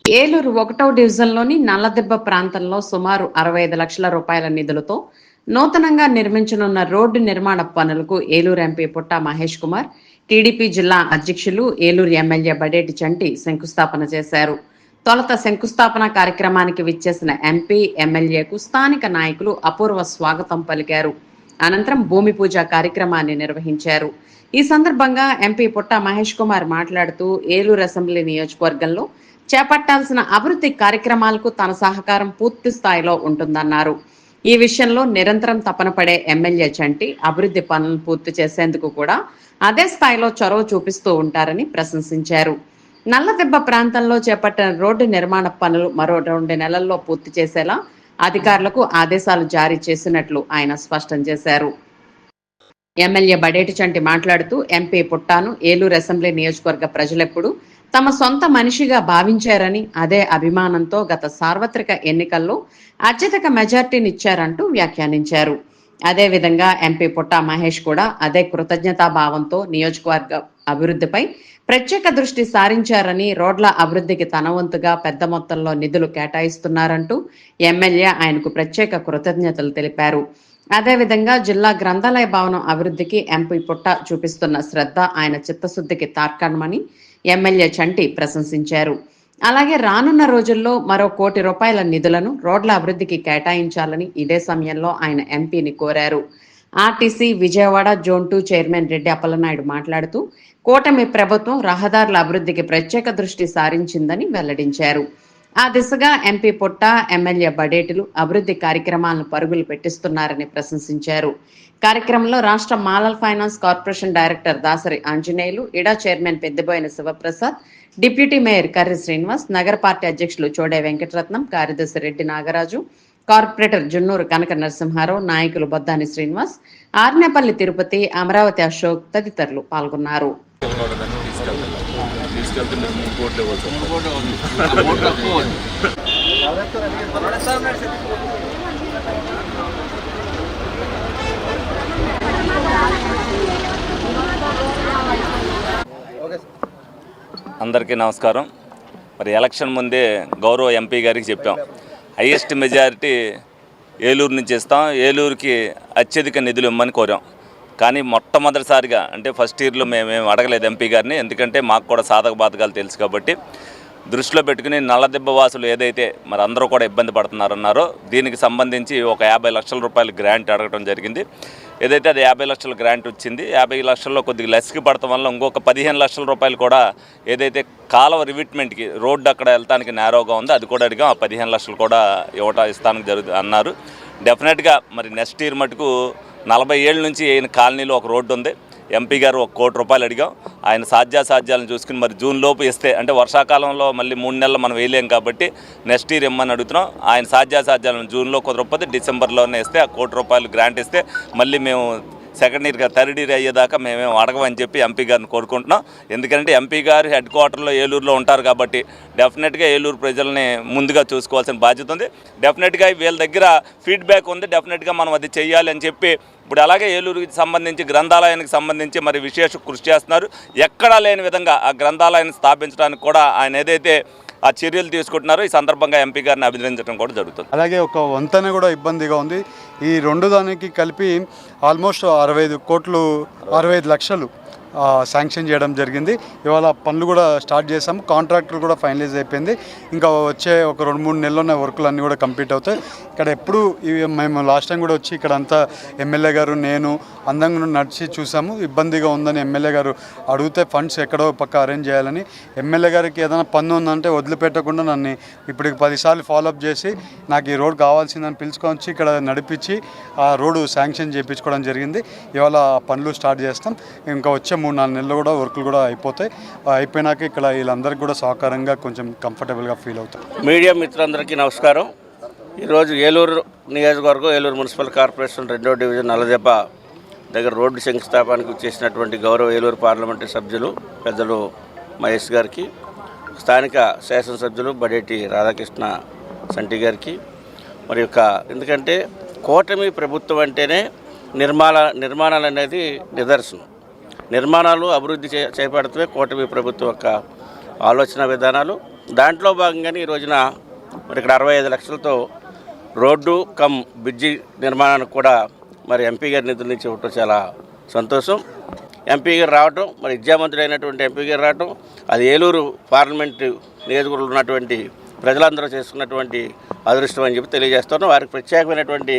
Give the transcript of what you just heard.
ఏలూరు 1వ డివిజన్లోని నల్లదెబ్బ ప్రాంతంలో సుమారు 65 లక్షల రూపాయల నిధులతో నూతనంగా నిర్మించనున్న రోడ్డు నిర్మాణ పనులకు ఏలూరు ఎంపీ పుట్టా మహేష్ కుమార్, టీడీపీ జిల్లా అధ్యక్షులు ఏలూరు ఎమ్మెల్యే బడేటి చంటి శంకుస్థాపన చేశారు. తొలుత శంకుస్థాపన కార్యక్రమానికి విచ్చేసిన ఎంపీ, ఎమ్మెల్యేకు స్థానిక నాయకులు అపూర్వ స్వాగతం పలికారు. అనంతరం భూమి పూజ కార్యక్రమాన్ని నిర్వహించారు. ఈ సందర్భంగా ఎంపీ పుట్టా మహేష్ కుమార్ మాట్లాడుతూ ఏలూరు అసెంబ్లీ నియోజకవర్గంలో చేపట్టాల్సిన అభివృద్ధి కార్యక్రమాలకు తన సహకారం పూర్తి స్థాయిలో ఉంటుందన్నారు. ఈ విషయంలో నిరంతరం తపన పడే ఎమ్మెల్యే చంటి అభివృద్ధి పనులను పూర్తి చేసేందుకు కూడా అదే స్థాయిలో చొరవ చూపిస్తూ ఉంటారని ప్రశంసించారు. నల్లదెబ్బ ప్రాంతంలో చేపట్టిన రోడ్డు నిర్మాణ పనులు మరో 2 నెలల్లో పూర్తి చేసేలా అధికారులకు ఆదేశాలు జారీ చేసినట్లు ఆయన స్పష్టం చేశారు. ఎమ్మెల్యే బడేటి చంటి మాట్లాడుతూ ఎంపీ పుట్టాను ఏలూరు అసెంబ్లీ నియోజకవర్గ ప్రజలెప్పుడు తమ సొంత మనిషిగా భావించారని, అదే అభిమానంతో గత సార్వత్రిక ఎన్నికల్లో అత్యధిక మెజార్టీనిచ్చారంటూ వ్యాఖ్యానించారు. అదేవిధంగా ఎంపీ పుట్టా మహేష్ కూడా అదే కృతజ్ఞతాభావంతో నియోజకవర్గ అభివృద్ధిపై ప్రత్యేక దృష్టి సారించారని, రోడ్ల అభివృద్ధికి తన వంతుగా పెద్ద మొత్తంలో నిధులు కేటాయిస్తున్నారంటూ ఎమ్మెల్యే ఆయనకు ప్రత్యేక కృతజ్ఞతలు తెలిపారు. అదేవిధంగా జిల్లా గ్రంథాలయ భవనం అభివృద్ధికి ఎంపీ పుట్ట చూపిస్తున్న శ్రద్ధ ఆయన చిత్తశుద్ధికి తార్కాణమని ఎమ్మెల్యే చంటి ప్రశంసించారు. అలాగే రానున్న రోజుల్లో మరో ₹1 కోటి నిధులను రోడ్ల అభివృద్ధికి కేటాయించాలని ఇదే సమయంలో ఆయన ఎంపీని కోరారు. RTC Vijayawada zone 2 chairman Reddy Appalanaidu మాట్లాడుతూ కూటమి ప్రభుత్వం రహదారుల అభివృద్ధికి ప్రత్యేక దృష్టి సారించిందని వెల్లడించారు. ఆ దిశగా ఎంపీ పుట్ట, ఎమ్మెల్యే బడేటులు అభివృద్ధి కార్యక్రమాలను పరుగులు పెట్టిస్తున్నారని ప్రశంసించారు. కార్యక్రమంలో రాష్ట్ర మాలల్ finance corporation director Dasari Anjaneyulu, ఇడా chairman Peddiboyina Sivaprasad, deputy mayor Karri Srinivas, నగర పార్టీ అధ్యక్షులు చోడే వెంకటరత్నం, కార్యదర్శి రెడ్డి నాగరాజు, కార్పొరేటర్ జున్నూరు కనక నరసింహారావు, నాయకులు బొద్దాని శ్రీనివాస్, ఆర్నేపల్లి తిరుపతి, అమరావతి అశోక్ తదితరులు పాల్గొన్నారు. అందరికీ నమస్కారం. మరి ఎలక్షన్ ముందే గౌరవ ఎంపీ గారికి చెప్పాం, హైయెస్ట్ మెజారిటీ ఏలూరు నుంచి ఇస్తాం, ఏలూరుకి అత్యధిక నిధులు ఇమ్మని కోరాం. కానీ మొట్టమొదటిసారిగా అంటే ఫస్ట్ ఇయర్లో మేమేం అడగలేదు ఎంపీ గారిని, ఎందుకంటే మాకు కూడా సాధక బాధకాలు తెలుసు కాబట్టి దృష్టిలో పెట్టుకుని నల్లదెబ్బ వాసులు ఏదైతే మరి అందరూ కూడా ఇబ్బంది పడుతున్నారన్నారో దీనికి సంబంధించి ఒక ₹50 లక్షల గ్రాంట్ అడగడం జరిగింది. ఏదైతే అది 50 లక్షల గ్రాంట్ వచ్చింది, 50 లక్షల్లో కొద్దిగా లెస్కి పడటం వల్ల ఇంకొక ₹15 లక్షల కూడా ఏదైతే కాలువ రివిట్మెంట్కి రోడ్డు అక్కడ వెళ్తానికి నేరోగా ఉందో అది కూడా అడిగాం. ఆ 15 లక్షలు కూడా ఇస్తానికి జరుగుతుంది అన్నారు. డెఫినెట్గా మరి నెక్స్ట్ ఇయర్ మటుకు 40 ఏళ్ళ నుంచి ఈయన కాలనీలో ఒక రోడ్డు ఉంది, ఎంపీ గారు ₹1 కోటి అడిగాం. ఆయన సాధ్యాసాధ్యాలను చూసుకుని మరి జూన్ లోపు ఇస్తే, అంటే వర్షాకాలంలో మళ్ళీ 3 నెలలు మనం వేయలేం కాబట్టి నెక్స్ట్ ఇయర్ ఇమ్మని అడుగుతున్నాం. ఆయన సాధ్యాసాధ్యాలను జూన్లో కుదరకపోతే డిసెంబర్లోనే ఇస్తే ఆ ₹1 కోటి గ్రాంట్ ఇస్తే మళ్ళీ మేము సెకండ్ ఇయర్గా థర్డ్ ఇయర్ అయ్యేదాకా మేమేం అడగమని చెప్పి ఎంపీ గారిని కోరుకుంటున్నాం. ఎందుకంటే ఎంపీ గారు హెడ్ క్వార్టర్లో ఏలూరులో ఉంటారు కాబట్టి డెఫినెట్గా ఏలూరు ప్రజల్ని ముందుగా చూసుకోవాల్సిన బాధ్యత ఉంది. డెఫినెట్గా వీళ్ళ దగ్గర ఫీడ్బ్యాక్ ఉంది, డెఫినెట్గా మనం అది చెయ్యాలి అని చెప్పి ఇప్పుడు అలాగే ఏలూరుకి సంబంధించి గ్రంథాలయానికి సంబంధించి మరి విశేష కృషి చేస్తున్నారు. ఎక్కడా లేని విధంగా ఆ గ్రంథాలయాన్ని స్థాపించడానికి కూడా ఆయన ఏదైతే ఆ చర్యలు తీసుకుంటున్నారో ఈ సందర్భంగా ఎంపీ గారిని అభినందించడం కూడా జరుగుతుంది. అలాగే ఒక వంతెన కూడా ఇబ్బందిగా ఉంది. ఈ రెండు దానికి కలిపి ఆల్మోస్ట్ 65 లక్షలు శాంక్షన్ చేయడం జరిగింది. ఇవాళ పనులు కూడా స్టార్ట్ చేసాము, కాంట్రాక్టర్ కూడా ఫైనలైజ్ అయిపోయింది. ఇంకా వచ్చే ఒక 2-3 నెలల్లోనే వర్కులు అన్నీ కూడా కంప్లీట్ అవుతాయి. ఇక్కడ ఎప్పుడు మేము లాస్ట్ టైం కూడా వచ్చి ఇక్కడ అంతా ఎమ్మెల్యే గారు నేను అందంగా నడిచి చూసాము. ఇబ్బందిగా ఉందని ఎమ్మెల్యే గారు అడిగితే ఫండ్స్ ఎక్కడో పక్క అరేంజ్ చేయాలని, ఎమ్మెల్యే గారికి ఏదైనా పన్ను ఉందంటే వదిలిపెట్టకుండా నన్ను ఇప్పుడు 10 సార్లు ఫాలోఅప్ చేసి నాకు ఈ రోడ్ కావాల్సిందని పిలుచుకొని ఇక్కడ నడిపించి ఆ రోడ్డు శాంక్షన్ చేయించుకోవడం జరిగింది. ఇవాళ పనులు స్టార్ట్ చేస్తాం. ఇంకా వచ్చే 3-4 నెలలు కూడా వర్కులు కూడా అయిపోతాయి. అయిపోయినాక ఇక్కడ వీళ్ళందరికీ కూడా సహకారంగా కొంచెం కంఫర్టబుల్గా ఫీల్ అవుతాం. మీడియా మిత్రులందరికీ నమస్కారం. ఈరోజు ఏలూరు నియోజకవర్గం ఏలూరు మున్సిపల్ కార్పొరేషన్ 2వ డివిజన్ నల్లదెబ్బ దగ్గర రోడ్డు శంకుస్థాపనకు చేసినటువంటి గౌరవ ఏలూరు పార్లమెంటరీ సభ్యులు పెద్దలు మహేష్ గారికి, స్థానిక శాసనసభ్యులు బడేటి రాధాకృష్ణ సంటి గారికి, మరి ఎందుకంటే కూటమి ప్రభుత్వం అంటేనే నిర్మాణాలు అనేది నిదర్శనం. నిర్మాణాలు అభివృద్ధి చేపడుతూ కూటమి ప్రభుత్వం యొక్క ఆలోచన విధానాలు. దాంట్లో భాగంగానే ఈ రోజున మరి ఇక్కడ 65 లక్షలతో రోడ్డు కమ్ బ్రిడ్జి నిర్మాణానికి కూడా మరి ఎంపీ గారి నిధుల నుంచి ఇవ్వటం చాలా సంతోషం. ఎంపీ గారు రావటం, మరి విద్యామంత్రి అయినటువంటి ఎంపీ గారు రావటం, అది ఏలూరు పార్లమెంటు నియోజకవర్గంలో ఉన్నటువంటి ప్రజలందరూ చేసుకున్నటువంటి అదృష్టం అని చెప్పి తెలియజేస్తున్నాం. వారికి ప్రత్యేకమైనటువంటి